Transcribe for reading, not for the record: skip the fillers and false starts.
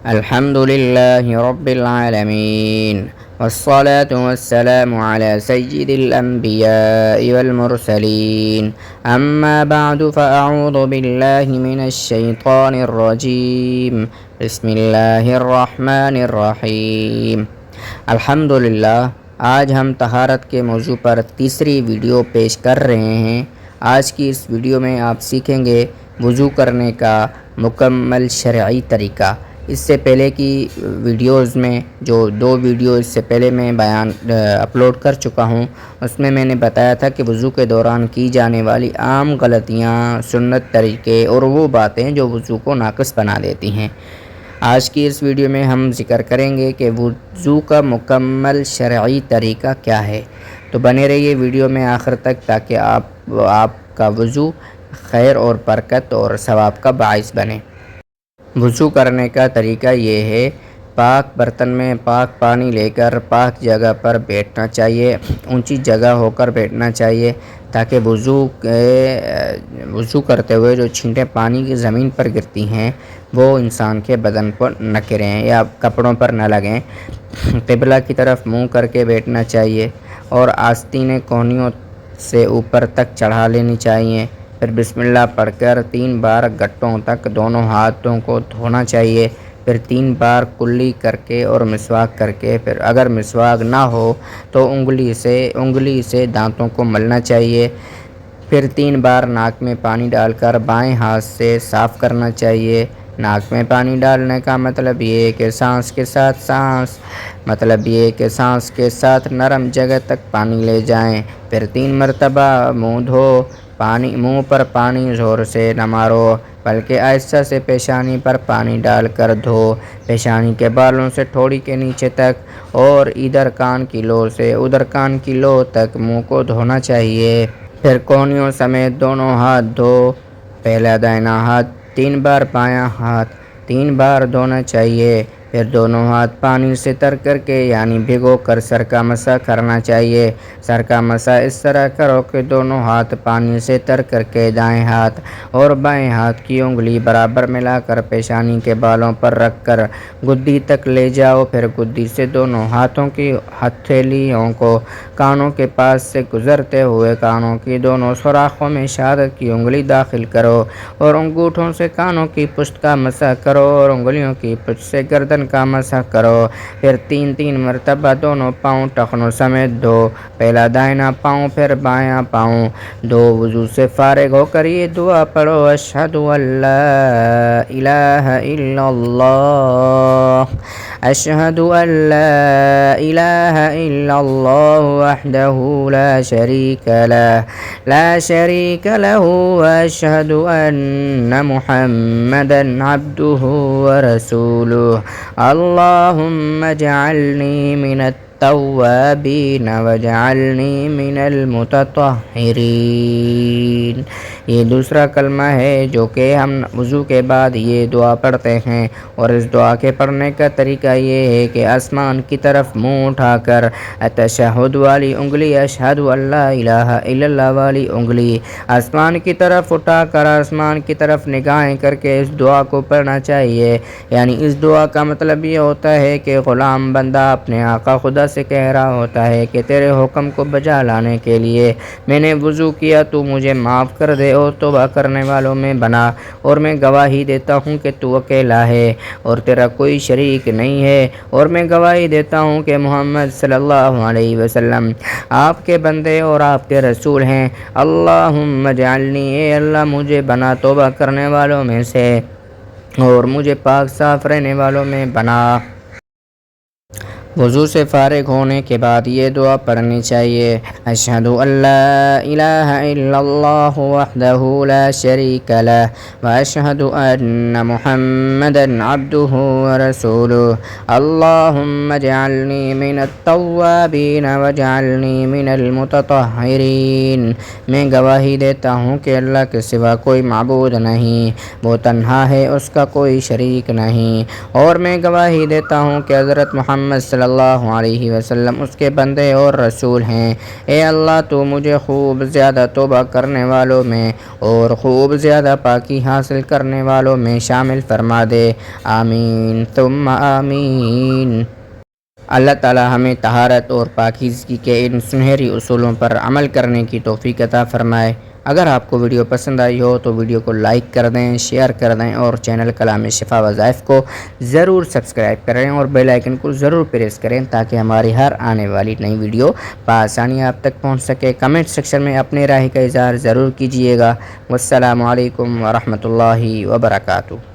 الحمد لله رب العالمين والصلاة والسلام على سيد الأنبياء والمرسلين أما بعد فأعوذ بالله من الشيطان الرجيم بسم الله الرحمن الرحيم الحمد للہ آج ہم طہارت کے موضوع پر تیسری ویڈیو پیش کر رہے ہیں۔ آج کی اس ویڈیو میں آپ سیکھیں گے وضو کرنے کا مکمل شرعی طریقہ۔ اس سے پہلے کی ویڈیوز میں جو دو ویڈیو اس سے پہلے میں اپلوڈ کر چکا ہوں، اس میں میں نے بتایا تھا کہ وضو کے دوران کی جانے والی عام غلطیاں، سنت طریقے اور وہ باتیں جو وضو کو ناقص بنا دیتی ہیں۔ آج کی اس ویڈیو میں ہم ذکر کریں گے کہ وضو کا مکمل شرعی طریقہ کیا ہے، تو بنے رہیے ویڈیو میں آخر تک تاکہ آپ کا وضو خیر اور برکت اور ثواب کا باعث بنے۔ وضو کرنے کا طریقہ یہ ہے، پاک برتن میں پاک پانی لے کر پاک جگہ پر بیٹھنا چاہیے، اونچی جگہ ہو کر بیٹھنا چاہیے تاکہ وضو کرتے ہوئے جو چھینٹیں پانی کی زمین پر گرتی ہیں وہ انسان کے بدن پر نہ گریں یا کپڑوں پر نہ لگیں۔ قبلہ کی طرف منہ کر کے بیٹھنا چاہیے اور آستینیں کونیوں سے اوپر تک چڑھا لینی چاہیے۔ پھر بسم اللہ پڑھ کر 3 بار گھٹوں تک دونوں ہاتھوں کو دھونا چاہیے۔ پھر 3 بار کلی کر کے اور مسواک کر کے، پھر اگر مسواک نہ ہو تو انگلی سے دانتوں کو ملنا چاہیے۔ پھر 3 بار ناک میں پانی ڈال کر بائیں ہاتھ سے صاف کرنا چاہیے۔ ناک میں پانی ڈالنے کا مطلب یہ ہے کہ سانس کے ساتھ نرم جگہ تک پانی لے جائیں۔ پھر 3 مرتبہ منہ پر پانی زور سے نہ مارو بلکہ آہستہ سے پیشانی پر پانی ڈال کر دھو۔ پیشانی کے بالوں سے ٹھوڑی کے نیچے تک اور ادھر کان کی لو سے ادھر کان کی لو تک منہ کو دھونا چاہیے۔ پھر کونیوں سمیت دونوں ہاتھ دھو۔ پہلا دائنا ہاتھ 3 بار، بایاں ہاتھ 3 بار دھونا چاہیے۔ پھر دونوں ہاتھ پانی سے تر کر کے یعنی بھگو کر سر کا مسح کرنا چاہیے۔ سر کا مسح اس طرح کرو کہ دونوں ہاتھ پانی سے تر کر کے دائیں ہاتھ اور بائیں ہاتھ کی انگلی برابر ملا کر پیشانی کے بالوں پر رکھ کر گدی تک لے جاؤ۔ پھر گدی سے دونوں ہاتھوں کی ہتھیلیوں کو کانوں کے پاس سے گزرتے ہوئے کانوں کی دونوں سوراخوں میں شہادت کی انگلی داخل کرو اور انگوٹھوں سے کانوں کی پشت کا مسح کرو اور انگلیوں کی پشت سے گردن کا مسح کرو۔ پھر 3 مرتبہ دونوں پاؤں ٹخنوں سمیت دھو۔ پہلا دائنا پاؤں پھر بایاں پاؤں دھو۔ وضو سے فارغ ہو کر یہ دعا پڑھو، اشہد ان لا الہ الا اللہ، اشہد ان لا الہ الا اللہ وحدہ لا شریک لہ واشہد ان محمدا عبدہ ورسولہ، اللہم اجعلنی من التوابین واجعلنی من المتطہرین۔ یہ دوسرا کلمہ ہے جو کہ ہم وضو کے بعد یہ دعا پڑھتے ہیں، اور اس دعا کے پڑھنے کا طریقہ یہ ہے کہ آسمان کی طرف منہ اٹھا کر تشہد والی انگلی، اشہد ان لا الہ الا اللہ والی انگلی آسمان کی طرف اٹھا کر آسمان کی طرف نگاہیں کر کے اس دعا کو پڑھنا چاہیے۔ یعنی اس دعا کا مطلب یہ ہوتا ہے کہ غلام بندہ اپنے آقا خدا سے کہہ رہا ہوتا ہے کہ تیرے حکم کو بجا لانے کے لیے میں نے وضو کیا، تو مجھے معاف کر دے اور توبہ کرنے والوں میں بنا، اور میں گواہی دیتا ہوں کہ تو اکیلا ہے اور تیرا کوئی شریک نہیں ہے، اور میں گواہی دیتا ہوں کہ محمد صلی اللہ علیہ وسلم آپ کے بندے اور آپ کے رسول ہیں۔ اللہم اجعلنی، اے اللہ مجھے بنا توبہ کرنے والوں میں سے اور مجھے پاک صاف رہنے والوں میں بنا۔ وضو سے فارغ ہونے کے بعد یہ دعا پڑھنی چاہیے، اشہد ان لا الہ الا اللہ وحدہ لا شریک لہ واشہد ان محمدا عبدہ ورسولہ، اللہم اجعلنی من التوابین واجعلنی من المتطہرین۔ میں گواہی دیتا ہوں کہ اللہ کے سوا کوئی معبود نہیں، وہ تنہا ہے، اس کا کوئی شریک نہیں، اور میں گواہی دیتا ہوں کہ حضرت محمد صلی صلی اللہ علیہ وسلم اس کے بندے اور رسول ہیں۔ اے اللہ تو مجھے خوب زیادہ توبہ کرنے والوں میں اور خوب زیادہ پاکی حاصل کرنے والوں میں شامل فرما دے، آمین ثم آمین۔ اللہ تعالی ہمیں طہارت اور پاکیزگی کے ان سنہری اصولوں پر عمل کرنے کی توفیق عطا فرمائے۔ اگر آپ کو ویڈیو پسند آئی ہو تو ویڈیو کو لائک کر دیں، شیئر کر دیں اور چینل کلام شفا وظائف کو ضرور سبسکرائب کریں اور بیل آئیکن کو ضرور پریس کریں تاکہ ہماری ہر آنے والی نئی ویڈیو بآسانی آپ تک پہنچ سکے۔ کمنٹ سیکشن میں اپنی رائے کا اظہار ضرور کیجیے گا۔ والسلام علیکم ورحمۃ اللہ وبرکاتہ۔